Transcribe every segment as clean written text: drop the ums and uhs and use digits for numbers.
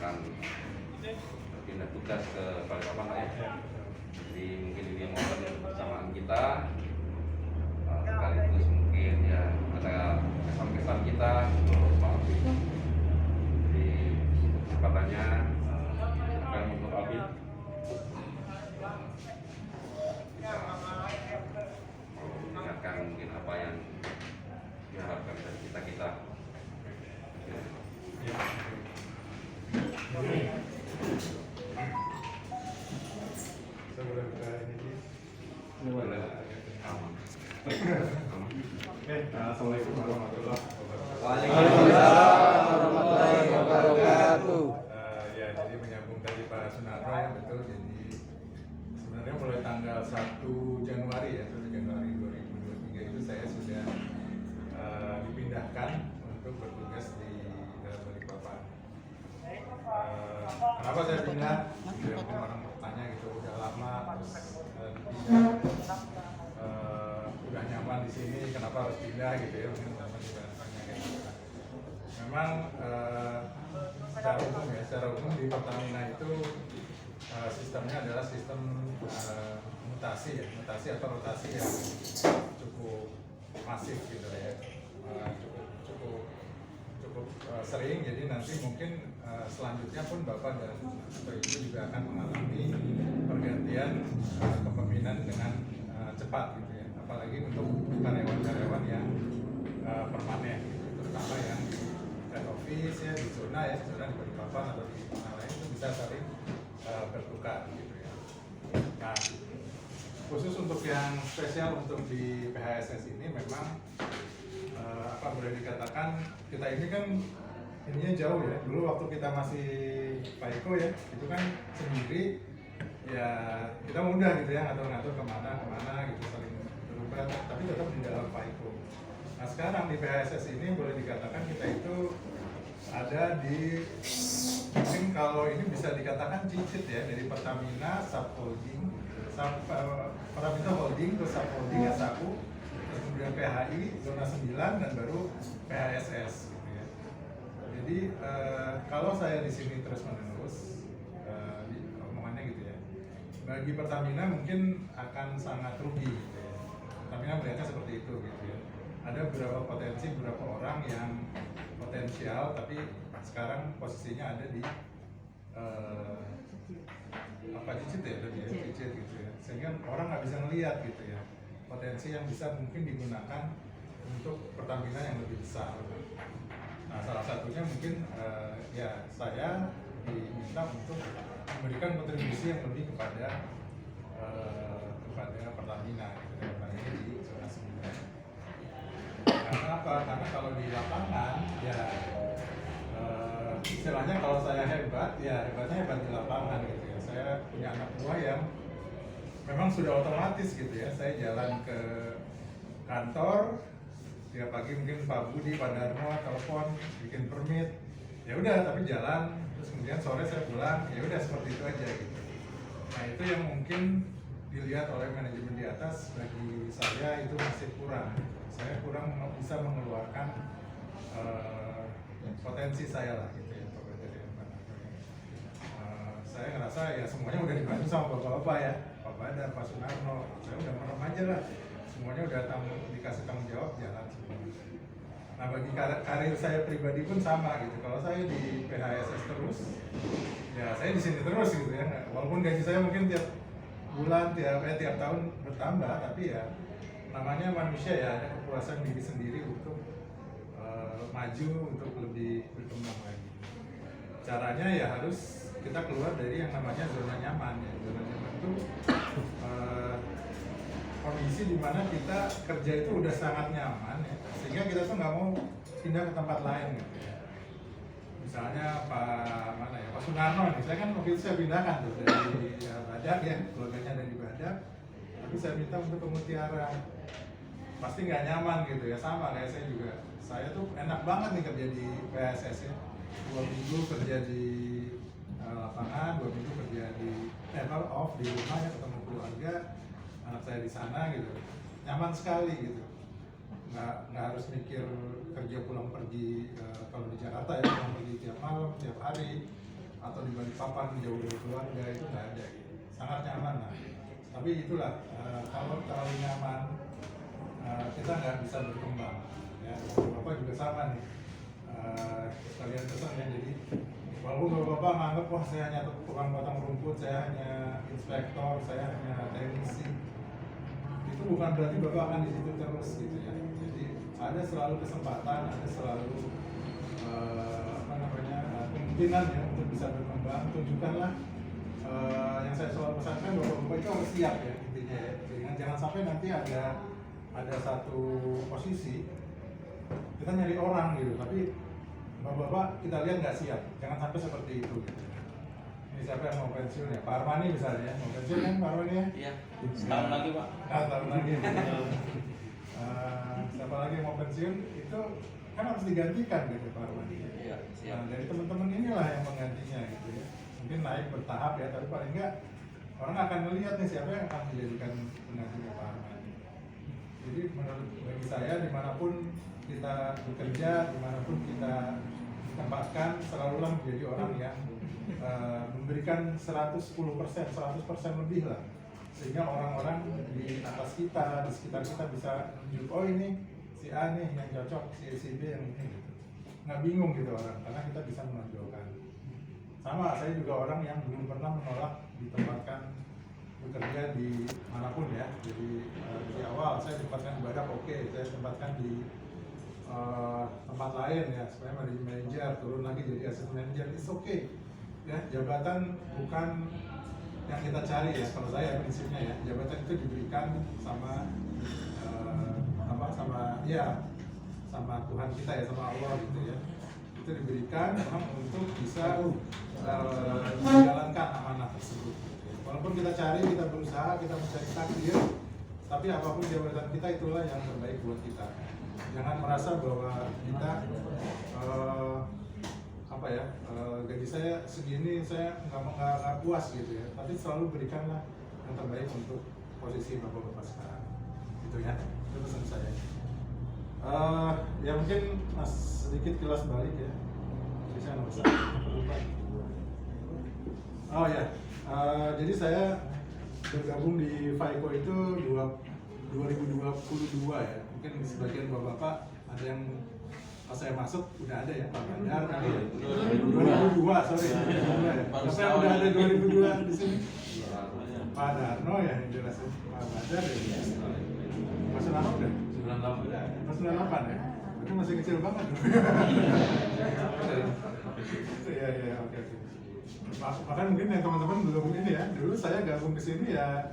akan pindah tugas ke Balikpapan Pak ya. Jadi mungkin ini momen kebersamaan kita, sekaligus mungkin ya ada kesan-kesan kita untuk Pak Abid. Jadi kesempatannya akan untuk Abid mengingatkan mungkin apa yang diharapkan dari kita. Assalamualaikum warahmatullahi wabarakatuh. Waalaikumsalam warahmatullahi wabarakatuh. Ya, jadi menyambung tadi Pak Sunarno ya, betul. Jadi sebenarnya mulai tanggal 1 Januari ya, 1 Januari 2023 itu saya sudah dipindahkan untuk bertugas di Balikpapan. Kenapa saya pindah? Mungkin orang bertanya gitu, udah lama terus pindah. Udah nyaman di sini, kenapa harus pindah gitu ya? Mungkin teman-teman juga tanya kayak gitu. Memang secara umum di Pertamina itu sistemnya adalah sistem mutasi atau rotasi yang cukup masif gitu ya, cukup sering. Jadi nanti mungkin selanjutnya pun Bapak dan Ibu juga akan mengalami pergantian kepemimpinan dengan cepat gitu ya, apalagi untuk karyawan-karyawan yang permanen gitu, terutama yang di head office ya, di zona di Balikpapan atau di mana lain itu bisa saling bertukar gitu ya. Nah, khusus untuk yang spesial untuk di PHSS ini memang boleh dikatakan kita ini kan ininya jauh ya. Dulu waktu kita masih Pak Eko ya, itu kan sendiri ya, kita mudah gitu ya, ngatur-ngatur kemana gitu, saling berubah, tapi tetap di dalam Pak Eko. Nah sekarang di PHSS ini boleh dikatakan kita itu ada di, mungkin kalau ini bisa dikatakan cicit ya, dari Pertamina Subholding, Pertamina Holding, terus Subholding SAU, terus kemudian PHI, Zona 9, dan baru PHSS gitu ya. Jadi kalau saya di sini terus-menerus, omongannya gitu ya, bagi Pertamina mungkin akan sangat rugi gitu ya. Pertamina melihatnya seperti itu gitu ya. Ada beberapa potensi, beberapa orang yang potensial, tapi sekarang posisinya ada di cicit ya, cicit gitu ya, sehingga orang nggak bisa ngelihat gitu ya potensi yang bisa mungkin digunakan untuk Pertamina yang lebih besar. Nah salah satunya mungkin ya saya diminta untuk memberikan kontribusi yang lebih kepada Pertamina gitu ya, Pertamina di zona 9. Karena apa? Karena kalau di lapangan ya istilahnya kalau saya hebat ya hebatnya hebat di lapangan gitu ya. Saya punya anak buah yang memang sudah otomatis gitu ya. Saya jalan ke kantor tiap pagi, mungkin Pak Budi, Pak Darmo telepon bikin permit, ya udah, tapi jalan, terus kemudian sore saya pulang, ya udah seperti itu aja gitu. Nah itu yang mungkin dilihat oleh manajemen di atas, bagi saya itu masih kurang. Saya kurang bisa mengeluarkan potensi saya lah gitu ya. Saya ngerasa ya semuanya udah dibantu sama bapak-bapak ya, Pak Badar, Pak Sunarno, saya udah merem aja lah, semuanya udah dikasih tanggung jawab, jalan semua. Nah bagi karir saya pribadi pun sama gitu, kalau saya di PHSS terus, ya saya di sini terus gitu ya, walaupun gaji saya mungkin tiap bulan, tiap tahun bertambah, tapi ya namanya manusia ya, ada kepuasan diri sendiri untuk maju, untuk lebih berkembang lagi. Caranya ya harus kita keluar dari yang namanya zona nyaman ya. Zona nyaman itu kondisi di mana kita kerja itu udah sangat nyaman ya, sehingga kita tuh nggak mau pindah ke tempat lain gitu ya. Misalnya Pak Sunarno nih, saya kan waktu itu saya pindahkan tuh dari Badak ya, keluarganya ada di Badak, tapi saya minta untuk ke Mutiara. Pasti nggak nyaman gitu ya, sama kayak saya juga. Saya tuh enak banget nih kerja di PSS ya, 2 minggu kerja di lapangan, 2 minggu kerja di off di rumah ya, ketemu keluarga, anak saya di sana gitu, nyaman sekali gitu. Nggak harus mikir kerja pulang pergi, kalau di Jakarta ya pulang pergi tiap malam, tiap hari, atau di Balikpapan jauh dari keluarga itu nggak ada gitu. Sangat nyaman lah. Tapi itulah kalau terlalu nyaman kita nggak bisa berkembang. Ya, Bapak juga sama nih. Kalian pesan ya, jadi walaupun Bapak menganggap wah saya hanya tukang potong rumput, saya hanya inspektor, saya hanya teknisi, itu bukan berarti Bapak akan di situ terus gitu ya. Jadi ada selalu kesempatan, ada selalu kemungkinan ya untuk bisa berkembang. Tunjukkanlah yang saya selalu pesankan, Bapak itu harus siap ya intinya ya. Jangan sampai nanti ada satu posisi kita nyari orang gitu, tapi Bapak kita lihat nggak siap. Jangan sampai seperti itu gitu. Ini siapa yang mau pensiun ya? Pak Armani misalnya, mau pensiun kan Pak Armani ya? Iya. Setahun lagi Pak. Tahun lagi. Siapa lagi yang mau pensiun itu kan harus digantikan gitu Pak Armani. Iya, siap. Nah, dari teman-teman inilah yang menggantinya gitu ya. Mungkin naik bertahap ya, tapi paling enggak orang akan melihat nih siapa yang akan dijadikan penggantinya Pak Armani. Jadi menurut bagi saya dimanapun kita bekerja, dimanapun kita ditempatkan, selalulah menjadi orang yang memberikan 110%, 100% lebih lah, sehingga orang-orang di atas kita, di sekitar kita bisa menunjuk, oh ini si A nih yang cocok, si B yang ini gitu. Nggak bingung gitu orang, karena kita bisa menonjolkan. Sama, saya juga orang yang belum pernah menolak ditempatkan bekerja di manapun ya. Jadi di awal saya tempatkan di Badak, oke, saya tempatkan di tempat lain ya, supaya menjadi manajer, turun lagi jadi assistant manager, it's okay ya. Jabatan bukan yang kita cari ya, kalau saya prinsipnya ya, jabatan itu diberikan sama sama Tuhan kita ya, sama Allah gitu ya. Itu diberikan memang untuk bisa menjalankan amanah tersebut gitu ya. Walaupun kita cari, kita berusaha, kita mencari takdir, tapi apapun jabatan kita itulah yang terbaik buat kita. Jangan merasa bahwa kita gaji saya segini, saya nggak puas gitu ya. Tapi selalu berikanlah yang terbaik untuk posisi bapak-bapak sekarang. Gitu ya, itu pesan saya. Ya mungkin mas sedikit kilas balik ya. Jadi saya nggak usah lupa. Oh ya, jadi saya bergabung di FICO itu 2022 ya. Mungkin sebagian bapak-bapak ada yang pas saya masuk udah ada ya Pak Bandar kali ya. 2002 sorry. 2002 ya. Tapi udah ada 2002 di sini. Pak Darno ya yang jelas ya. Pak Bandar ya. Masih lama udah? 98 ya. Itu masih kecil banget. Iya oke. Bahkan mungkin yang teman-teman belum ini ya. Dulu saya gabung ke sini ya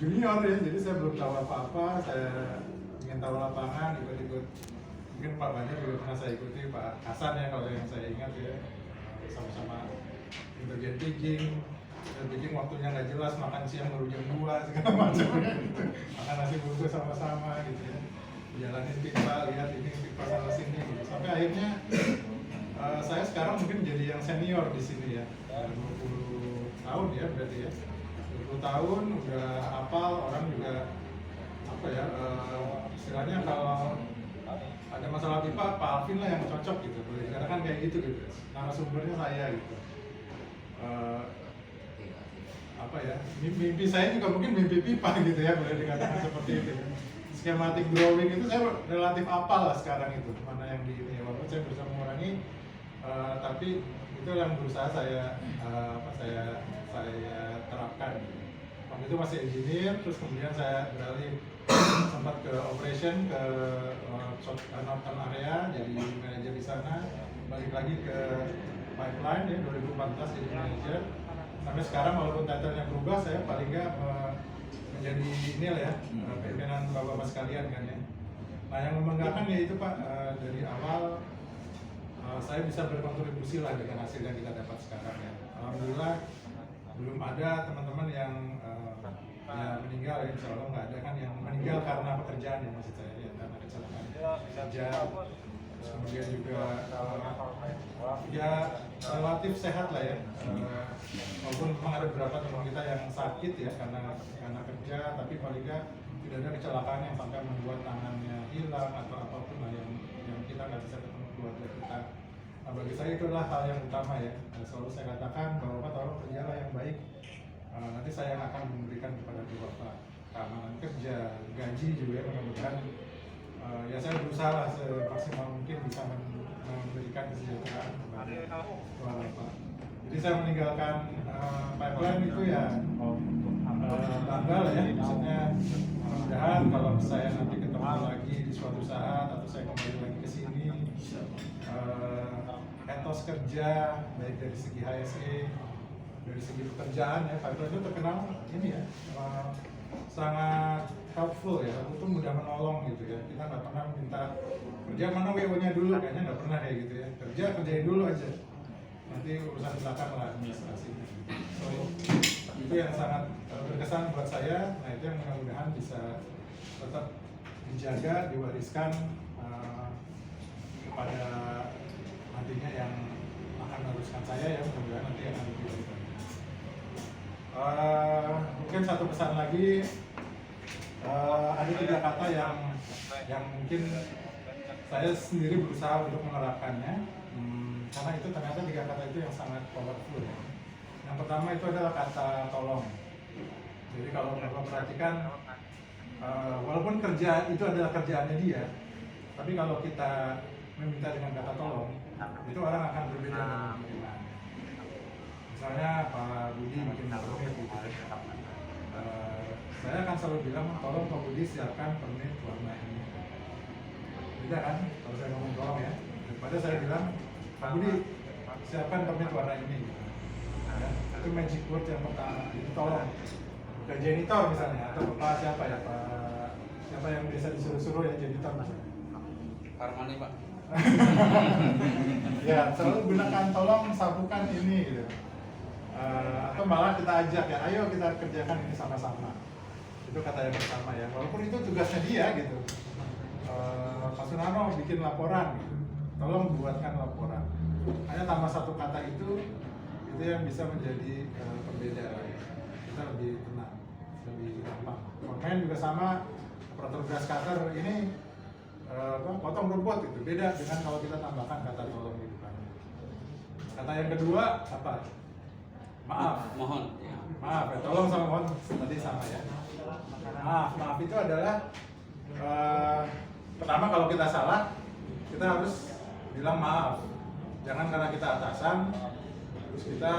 junior ya. Jadi saya belum tahu apa-apa. Saya ingin tahu lapangan, ikut-ikut. Mungkin Pak Banyak juga pernah saya ikuti, Pak Hasan ya kalau yang saya ingat ya, sama-sama di bagian pigging. Dan pigging waktunya nggak jelas, makan siang baru jam 2 segala macam gitu. Makan nasi bungkus sama-sama gitu ya. Jalanin pipa, lihat ini pipa sana sini gitu. Sampai akhirnya saya sekarang mungkin jadi yang senior di sini ya. 20 tahun ya berarti ya. 20 tahun udah hafal, orang juga apa ya, istilahnya kalau ada masalah pipa, Pak Alvin lah yang cocok gitu, boleh dikatakan kayak gitu gitu. Narasumbernya saya gitu. Apa ya, mimpi saya juga mungkin mimpi pipa gitu ya, boleh dikatakan seperti itu. Schematic drawing itu saya relatif apal lah sekarang itu, mana yang di ini. Walaupun saya berusaha mengurangi, tapi itu yang berusaha saya terapkan. Waktu itu masih engineer, terus kemudian saya beralih sempat ke operation, ke northern area, jadi manajer di sana, balik lagi ke pipeline ya 2014 jadi manajer. Sampai sekarang walaupun title-nya berubah, saya paling nggak menjadi ini lah ya, pimpinan bapak-bapak sekalian kan ya. Nah yang membanggakan ya itu Pak, dari awal saya bisa berkontribusi lah dengan hasil yang kita dapat sekarang ya. Alhamdulillah belum ada teman-teman yang ya meninggal ya, insya Allah nggak ada kan yang meninggal karena pekerjaan ya maksud saya ya, karena kecelakaan kerja. Terus kemudian juga ya relatif sehat lah ya, walaupun memang ada beberapa teman kita yang sakit ya karena kerja, tapi paling nggak tidak ada kecelakaan yang sampai membuat tangannya hilang atau apapun lah yang kita nggak bisa ketemu keluarga kita. Nah bagi saya itu adalah hal yang utama ya. Selalu saya katakan bahwa Bapak tolong kerjalah yang baik. Nanti saya akan memberikan kepada Bapak keamanan kerja, gaji juga ya, mudah-mudahan ya saya berusaha lah semaksimal mungkin bisa memberikan kesejahteraan kepada Bapak. Jadi saya meninggalkan pipeline itu ya bangga lah ya, maksudnya mudah-mudahan kalau saya nanti ketemu lagi di suatu saat atau saya kembali lagi ke sini, etos kerja baik dari segi HSE, dari segi pekerjaan ya, pipeline itu terkenal ini ya sangat helpful ya, itu mudah menolong gitu ya. Kita nggak pernah minta kerja mana WO-nya dulu, kayaknya nggak pernah kayak gitu ya. Kerjain dulu aja, nanti urusan belakang lah administrasinya. So itu yang sangat berkesan buat saya. Nah itu yang mudah-mudahan bisa tetap dijaga, diwariskan kepada nantinya yang akan meneruskan saya ya, mudah-mudahan nanti akan lebih baik. Mungkin satu pesan lagi, ada 3 kata yang mungkin saya sendiri berusaha untuk menerapkannya, karena itu ternyata 3 kata itu yang sangat powerful ya. Yang pertama itu adalah kata tolong. Jadi kalau Bapak perhatikan, walaupun kerja itu adalah kerjaannya dia, tapi kalau kita meminta dengan kata tolong, itu orang akan berbeda dengan pengiriman. Misalnya Pak Budi bikin permit gitu. Saya akan selalu bilang, tolong Pak Budi siapkan permit warna ini. Beda kan kalau saya ngomong tolong ya, daripada saya bilang Pak Budi siapkan permit warna ini. Ya, itu magic word yang pertama. Jadi tolong. Bukan janitor misalnya, atau Pak siapa ya, Pak siapa yang biasa disuruh-suruh ya janitor misalnya. Armani Pak. Ya, selalu gunakan tolong sapukan ini gitu. Atau malah kita ajak ya, ayo kita kerjakan ini sama-sama. Itu kata yang pertama ya, walaupun itu tugasnya dia gitu. Pak Sunarno bikin laporan gitu, tolong buatkan laporan. Hanya tambah 1 kata itu yang bisa menjadi pembeda lah ya. Kita lebih tenang, lebih gampang. Formen juga sama, operator grass cutter ini potong rumput itu beda dengan kalau kita tambahkan kata tolong di depannya. Kata yang kedua apa? Maaf. Mohon. Ya. Maaf ya, tolong sama mohon tadi sama ya. Maaf itu adalah pertama kalau kita salah kita harus bilang maaf. Jangan karena kita atasan terus kita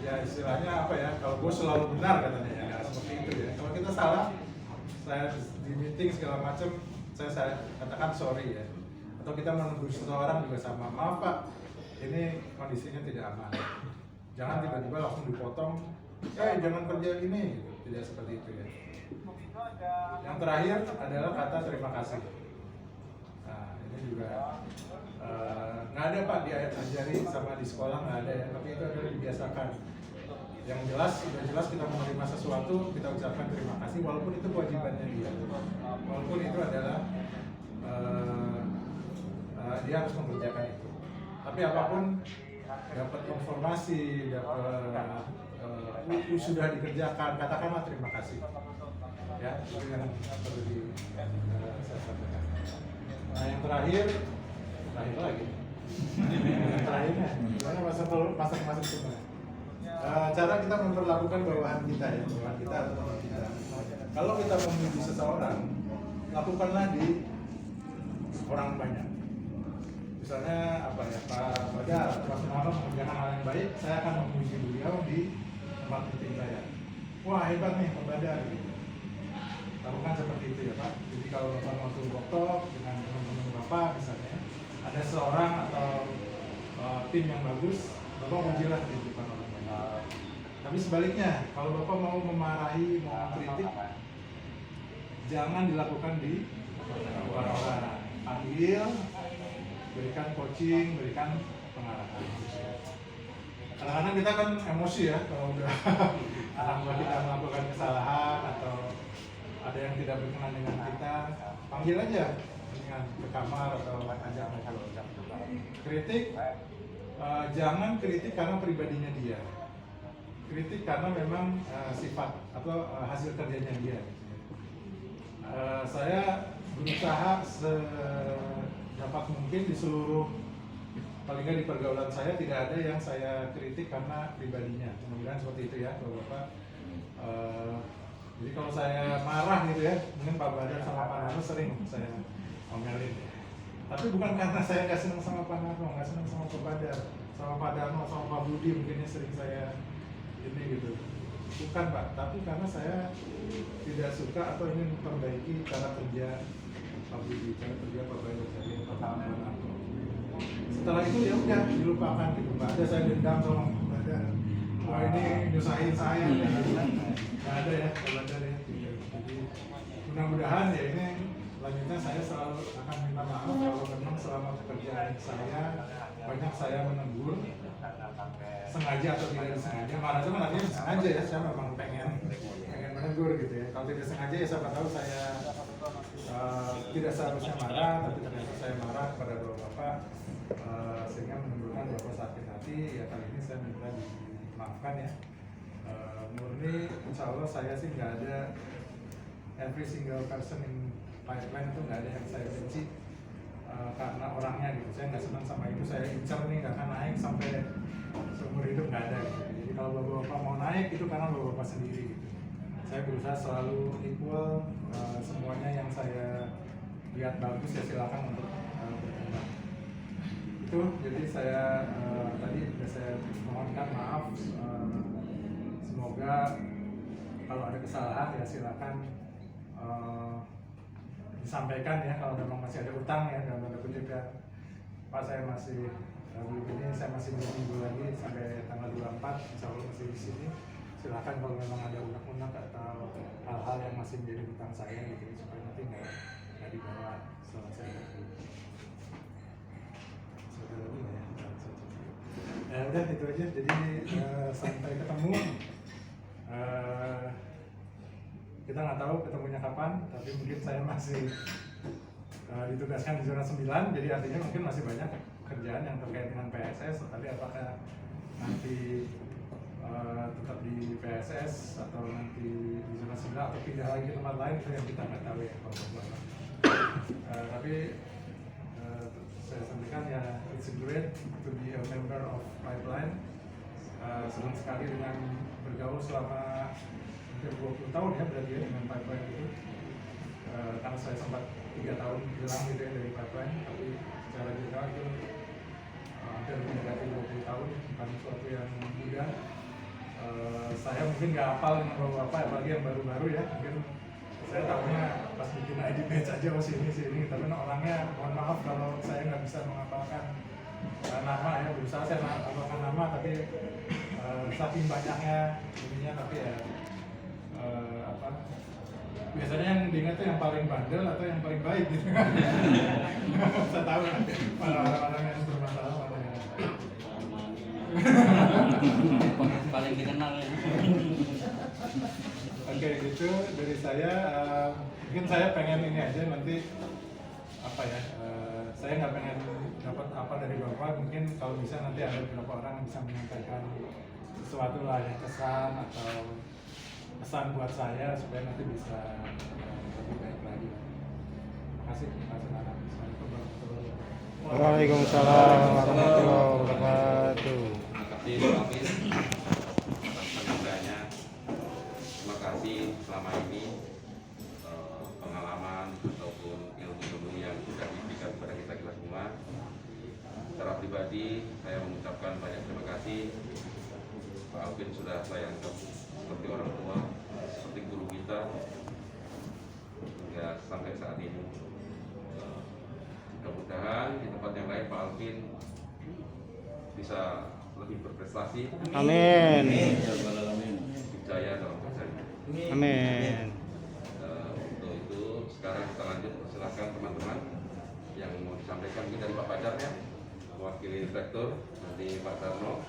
ya istilahnya apa ya, kalau bos selalu benar katanya ya, seperti itu ya. Kalau kita salah, saya di meeting segala macam saya katakan sorry ya. Atau kita menegur seseorang juga sama, maaf Pak, ini kondisinya tidak aman. Jangan tiba-tiba langsung dipotong, jangan kerja ini, tidak seperti itu ya. Yang terakhir adalah kata terima kasih. Nah ini juga nggak ada Pak diajari sama di sekolah, nggak ada ya, tapi itu adalah dibiasakan. Yang jelas, sudah jelas kita menerima sesuatu, kita ucapkan terima kasih walaupun itu kewajibannya dia. Walaupun itu adalah dia harus mengerjakan itu. Tapi apapun, dapat informasi, dapat sudah dikerjakan, katakanlah terima kasih. Ya, itu yang perlu saya sampaikan. Nah yang terakhir lagi. Yang terakhirnya, gimana masuk semua. Cara kita memperlakukan bawahan kita ya, bawahan kita atau teman kita. Kalau kita memuji seseorang, lakukanlah di orang banyak. Misalnya apa ya, Pak Badar atau Pak Sunarno mengerjakan hal yang baik, saya akan memuji beliau di tempat meeting saya. Wah hebat nih Pak Badar gitu. Lakukan seperti itu ya Pak. Jadi kalau Bapak mau turun dokter dengan teman-teman Bapak misalnya, ada seorang atau tim yang bagus, Bapak mujilah di depan orang banyak. Tapi sebaliknya, kalau Bapak mau memarahi, mau kritik, jangan dilakukan di orang-orang. Ambil, berikan coaching, berikan pengarahan. Kadang-kadang kita kan emosi ya, kalau udah anak buah kita melakukan kesalahan atau ada yang tidak berkenan dengan kita, panggil aja dengan ke kamar atau ajak ngobrol. Kritik, jangan kritik karena pribadinya dia. Kritik karena memang sifat atau hasil kerjanya dia. Saya berusaha sedapat mungkin di seluruh paling nggak di pergaulan saya tidak ada yang saya kritik karena pribadinya. Mudah-mudahan seperti itu ya Bapak-Bapak. Jadi kalau saya marah gitu ya, mungkin Pak Badar sama Pak Narno sering saya omelin. Tapi bukan karena saya nggak senang sama Pak Narno, nggak senang sama Pak Badar, sama Pak Darno, sama Pak Budi mungkinnya sering saya ini gitu. Bukan Pak, tapi karena saya tidak suka atau ingin memperbaiki cara kerja Pak Budi, cara kerja Pak Badar tadi, Pak Narno. Setelah itu ya udah dilupakan gitu. Nggak ada saya dendam sama Pak Badar. Wah ini nyusahin saya, nggak ada ya Pak Badar ya. Jadi mudah-mudahan ya ini selanjutnya saya selalu akan minta maaf kalau memang selama pekerjaan saya banyak saya menegur sengaja atau tidak disengaja. Marah itu kan artinya sengaja ya, saya memang pengen menegur gitu ya. Kalau tidak sengaja ya siapa tahu saya tidak seharusnya marah, tapi ternyata saya marah kepada bapak-bapak sehingga menimbulkan bapak sakit hati. Ya kali ini saya minta dimaafkan ya. Murni insya Allah saya sih nggak ada every single person in pipeline itu nggak ada yang saya benci karena orangnya gitu. Saya nggak senang sama itu, saya incar nih nggak akan naik sampai seumur hidup, nggak ada gitu. Jadi kalau bapak-bapak mau naik itu karena bapak-bapak sendiri gitu. Saya berusaha selalu equal, semuanya yang saya lihat bagus ya silakan untuk berkembang. Itu jadi saya tadi sudah saya mohonkan maaf. Semoga kalau ada kesalahan ya silakan disampaikan ya, kalau memang masih ada utang ya dalam tanda kutip ya. Pak saya masih begini, saya masih menunggu lagi sampai tanggal 24 insya Allah masih di sini. Silakan kalau memang ada unek-unek atau hal-hal yang masih menjadi utang saya gitu supaya nanti nggak dibawa setelah saya pergi. Sudah lagi nggak ya? Ya udah itu aja. Jadi sampai ketemu. Kita nggak tahu ketemunya kapan, tapi mungkin saya masih ditugaskan di zona 9, jadi artinya mungkin masih banyak kerjaan yang terkait dengan PSS. Tapi apakah nanti tetap di PSS atau nanti di zona 9 atau pindah lagi ke tempat lain, itu yang kita nggak tahu ya Bapak-Bapak. Tapi saya sampaikan ya, it's great to be a member of Pipeline. Senang sekali dengan bergaul selama 20 tahun ya berarti ya dengan Pipeline itu. Karena saya sempat 3 tahun hilang gitu ya dari Pipeline, tapi secara general itu hampir mendekati 20 tahun, bukan sesuatu yang mudah. Saya mungkin nggak hafal dengan bapak-bapak, apalagi yang baru-baru ya. Mungkin saya tahunya pas bikin ID badge aja, oh sini, tapi orangnya mohon maaf kalau saya nggak bisa menghafalkan nama ya. Berusaha saya menghafalkan nama, tapi saking banyaknya ininya, tapi ya biasanya yang diingat tuh yang paling bandel atau yang paling baik gitu kan. Saya tahu para orang-orang yang bermasalah mana yang paling dikenal ya. Oke, gitu dari saya. Mungkin saya pengen ini aja nanti apa ya, saya nggak pengen dapat apa dari bapak. Mungkin kalau bisa nanti ada beberapa orang yang bisa menyampaikan sesuatu lah ya, kesan atau pesan buat saya supaya nanti bisa lebih baik lagi. Terima kasih. Assalamualaikum warahmatullahi wabarakatuh. Waalaikumsalam warahmatullahi wabarakatuh. Terima kasih Pak Hafiz atas penyampaiannya. Terima kasih selama ini pengalaman ataupun ilmu-ilmu yang sudah diberikan kepada kita semua. Secara pribadi saya mengucapkan banyak terima kasih. Pak Alvin sudah saya anggap seperti orang tua, seperti guru kita hingga sampai saat ini. Mudah-mudahan di tempat yang lain Pak Alvin bisa lebih berprestasi. Amin. Berjaya dalam kerjanya. Amin. Untuk itu sekarang kita lanjut, silakan teman-teman yang mau disampaikan mungkin dari Pak Badar ya, mewakili direktur, nanti Pak Darno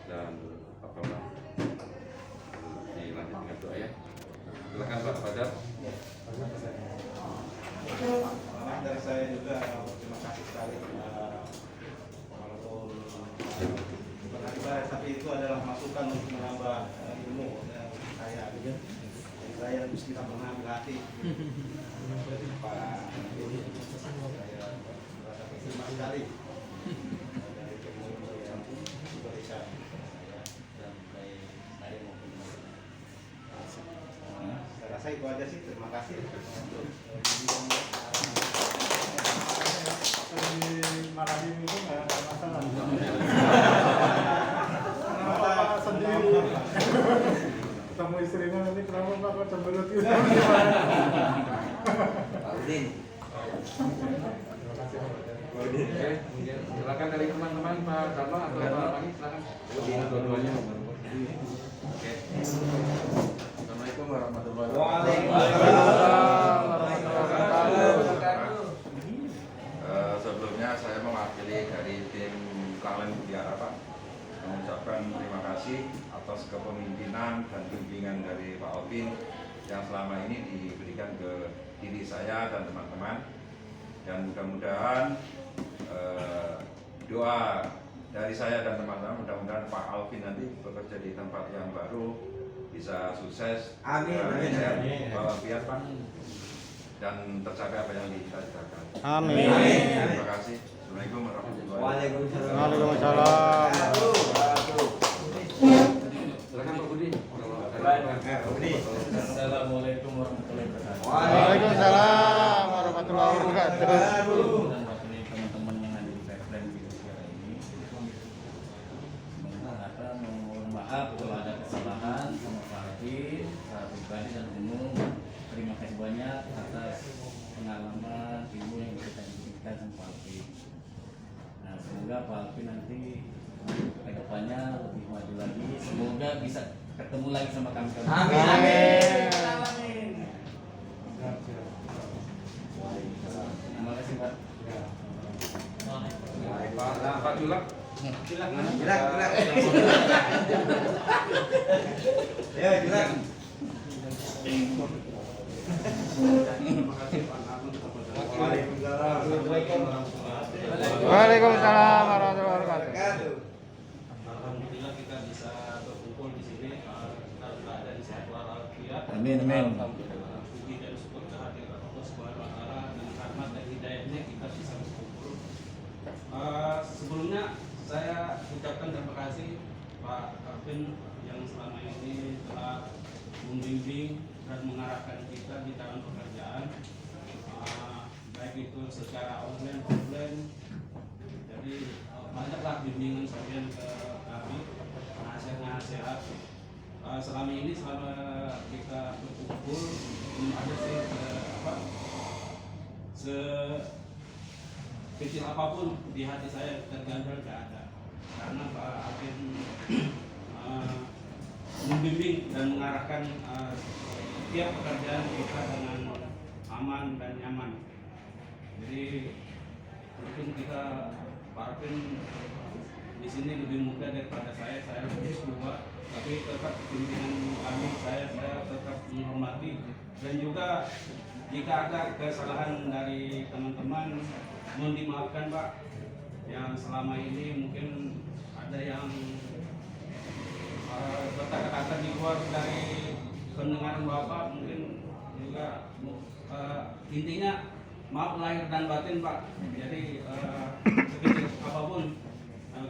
dan Pak Bambang. Dilanjut dengan doa ya. Silakan Pak Badar. Dari saya juga terima kasih sekali walaupun berbeda, tapi itu adalah masukan untuk menambah ilmu saya. Jadi saya harus bisa mengambil hati. Pak, saya merasa terima sekali. itu aja sih. Terima kasih. Dimarahin itu nggak masalah. Kenapa Pak sendiri? Ketemu istrinya nanti kenapa Pak kok cemberut gitu? Pak Udin. Terima kasih Pak. Oke, silakan dari teman-teman Pak Carlo atau Pak Pangi, silakan. Dua-duanya. Oke. Assalamualaikum warahmatullahi wabarakatuh. Sebelumnya saya mewakili dari tim Langen Mutiara Pak, mengucapkan terima kasih atas kepemimpinan dan bimbingan dari Pak Alvin yang selama ini diberikan ke diri saya dan teman-teman, dan mudah-mudahan doa dari saya dan teman-teman, mudah-mudahan Pak Alvin nanti bekerja di tempat yang baru bisa sukses. Amin. Walafiat Pak, dan tercapai apa yang dicita-citakan. Amin. Terima kasih. Assalamualaikum warahmatullahi wabarakatuh. Waalaikumsalam. Silakan Pak Budi. Assalamualaikum warahmatullahi wabarakatuh. Waalaikumsalam warahmatullahi wabarakatuh. Dan wakili teman-teman yang ada di Fairplane di usia ini. Mohon maaf kalau ada kesalahan sama Pak Alvin, secara pribadi dan umum. Terima kasih banyak atas pengalaman ilmu yang kita berikan sama Pak Alvin. Nah, semoga Pak Alvin nanti ke depannya lebih maju lagi. Semoga bisa ketemu lagi sama kami. Amin. Terima kasih Pak. Pak Julak. Gilak. Ya, Julak. Waalaikumsalam warahmatullahi wabarakatuh. Alhamdulillah kita bisa berkumpul di sini, kita berada di satu walafiat. Amin. Puji dan syukur kehadiran Allah Subhanahu wa taala, dengan rahmat dan hidayahnya kita bisa berkumpul. Sebelumnya saya ucapkan terima kasih Pak Alvin yang selama ini telah membimbing dan mengarahkan kita di dalam pekerjaan, baik itu secara online, offline. Jadi banyaklah bimbingan sampean ke kami, nasihat-nasihat. Selama ini selama kita berkumpul belum ada sekecil apapun di hati saya terganjal, tidak ada, karena Pak Alvin membimbing dan mengarahkan setiap pekerjaan kita dengan aman dan nyaman. Jadi mungkin kita Pak Alvin di sini lebih muda daripada saya lebih tua, tapi tetap pimpinan kami, saya tetap menghormati, dan juga jika ada kesalahan dari teman-teman mohon dimaafkan Pak, yang selama ini mungkin ada yang berkata-kata di luar dari pendengaran Bapak, mungkin juga intinya maaf lahir dan batin Pak. Jadi sekecil apapun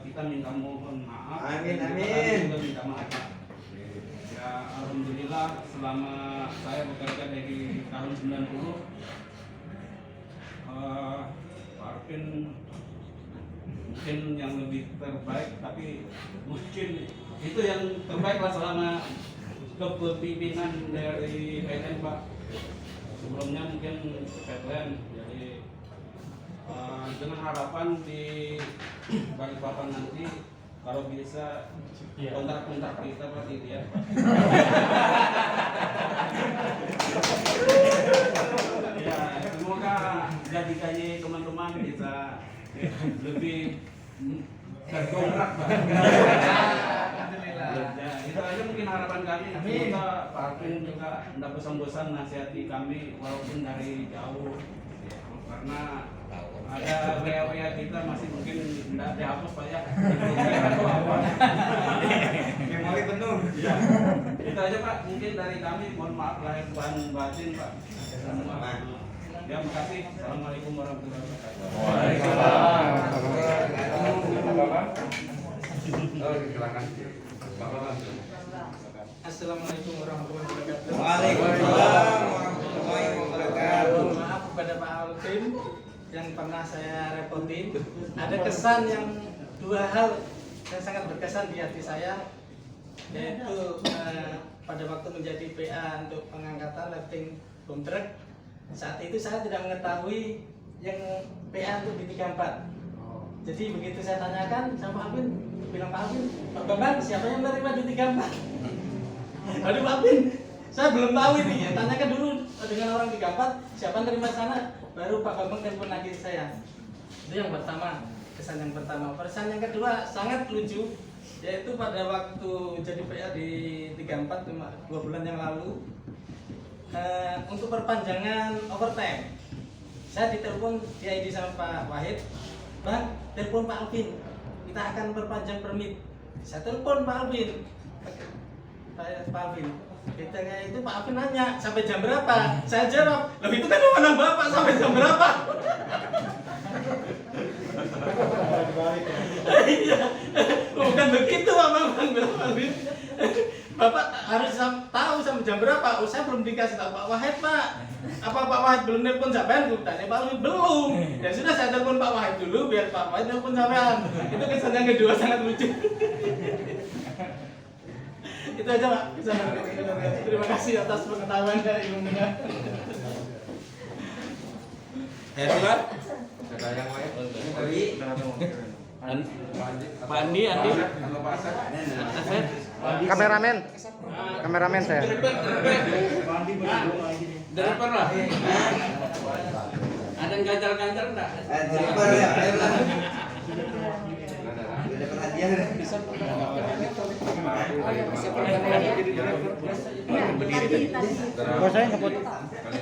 kita minta mohon maaf. Amin. Kita juga minta maaf Pak. Ya alhamdulillah selama saya bekerja dari tahun 90, Pak Alvin mungkin yang lebih terbaik, tapi mungkin itu yang terbaik lah selama kepemimpinan dari PLN Pak. Sebelumnya mungkin PLN, jadi dengan harapan di Balikpapan nanti kalau bisa kontrak-kontrak kita Pak dilihat Pak. Ya semoga jadi gaji teman-teman bisa lebih terkontrak Pak. Ya, itu aja mungkin harapan kami. Semoga Pak Alvin juga tidak bosan-bosan nasihati kami walaupun dari jauh, karena ada WA kita masih mungkin tidak dihapus Pak ya. Memori penuh. Ya. Itu aja Pak, mungkin dari kami, mohon maaf lahir dan batin Pak. Semua. Ya, makasih. Assalamualaikum warahmatullahi wabarakatuh. Silakan. Assalamualaikum warahmatullahi wabarakatuh. Waalaikumsalam. kepada Pak Alvin yang pernah saya repotin. Ada kesan yang dua hal yang sangat berkesan di hati saya, yaitu pada waktu menjadi PA untuk pengangkatan lifting boom truck. Saat itu saya tidak mengetahui yang PA untuk di 34. Jadi begitu saya tanyakan sama Pak Alvin, bilang Pak Alvin, Pak Bambang siapa yang menerima di 34? Aduh Pak Alvin, saya belum tahu ini ya. Tanyakan dulu dengan orang 34 siapa yang terima sana, baru Pak Bambang telepon lagi saya. Itu yang pertama, kesan yang pertama. Kesan yang kedua sangat lucu, yaitu pada waktu jadi PA di 34 2 bulan yang lalu, untuk perpanjangan overtime, saya ditelepon di ID sama Pak Wahid, Bang, telepon Pak Alvin, kita akan perpanjang permit. Saya telepon Pak Alvin, Pak Alvin. Ketika itu Pak Alvin nanya sampai jam berapa, saya jawab, loh itu kan wewenang Bapak sampai jam berapa? Iya, bukan begitu Pak Bambang, Bapak harus tahu sampai jam berapa. Oh, saya belum dikasih tahu Pak Wahid, Pak. Apa Pak Wahid belum nelpon sampean? Tanya Pak Wahid belum. Ya sudah, saya telepon Pak Wahid dulu biar Pak Wahid nelpon sampean. Itu kesan yang kedua sangat lucu. Itu aja Pak. Terima kasih atas pengetahuan dan ilmunya. Ya sudah. Ada yang lain? Pak Andi. Atau Pak Asep? Asep. Kameramen saya. Driver lah. Ada yang ganjal-ganjal enggak? Driver ya, ayolah. Ada perhatian. Berdiri tadi. Oh, saya ngefoto.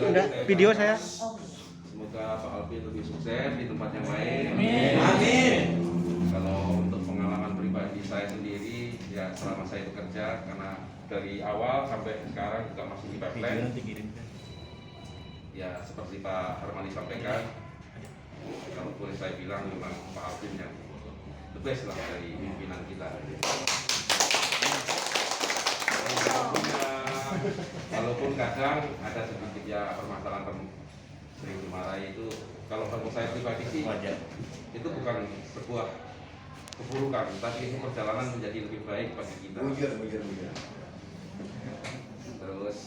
Udah video saya. Semoga Pak Alvin lebih sukses di tempat yang lain. Amin. Kalau untuk pengalaman pribadi saya sendiri, ya selama saya bekerja, karena dari awal sampai sekarang juga masih di pipeline. Ya seperti Pak Harmani sampaikan, kalau boleh saya bilang memang Pak Alvin yang the best lah dari pimpinan kita. Walaupun kadang ada sedikit ya permasalahan sering dimarahi itu, kalau saya pribadi sih itu bukan sebuah keburukan, tapi itu perjalanan menjadi lebih baik bagi kita. Bujur. Terus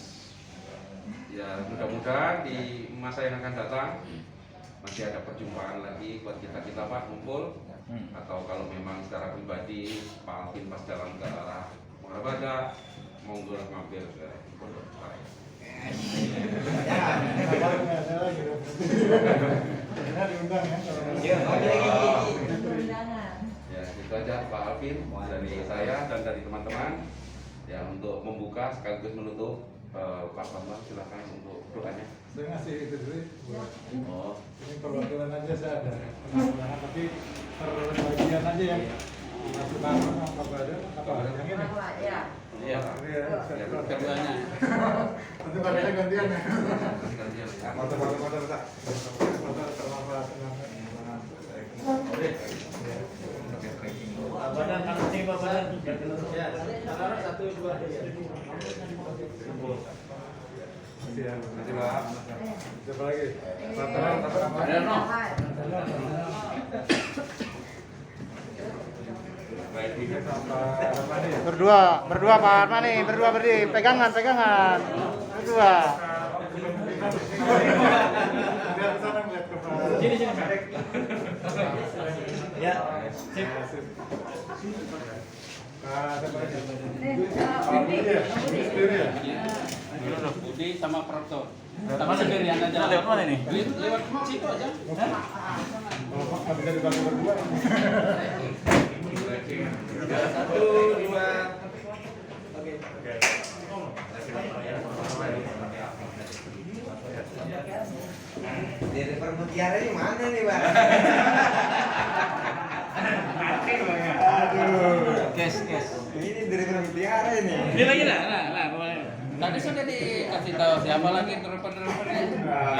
ya mudah-mudahan di masa yang akan datang masih ada perjumpaan lagi buat kita Pak kumpul, atau kalau memang secara pribadi Pak Alvin pas jalan ke arah Muharabada monggo mampir ke Pondok Raya. Ya itu aja Pak Alvin dari saya dan dari teman-teman ya untuk membuka sekaligus menutup. Pak Bambang silakan untuk doanya. Saya ngasih itu dulu. Oh. Ini perwakilan aja saya ada penambahan, tapi perbagian aja ya. Masukan apa ada? Apa yang ini? Iya. Ya, Keduanya. nanti bagiannya gantian ya. Gantian. Foto. Badan kanan sini Pak badan. Ya, sekarang 1, 2, 3. Nanti Pak. Siapa lagi? Ada no. Berdua Pak Armani, berdua berdiri, pegangan. Berdua. Sini. Ya. Budi sama Prapto. Sama sendirian aja. Lewat mana ini? Lewat situ aja. Kalau Pak bisa dibagi berdua. 1, 2. Oke. Driver mutiara ini mana nih, Pak? Kes. Ini driver mutiara ini. Ini lagi nah. Tadi sudah dikasih tahu siapa lagi driver-drivernya. Nah,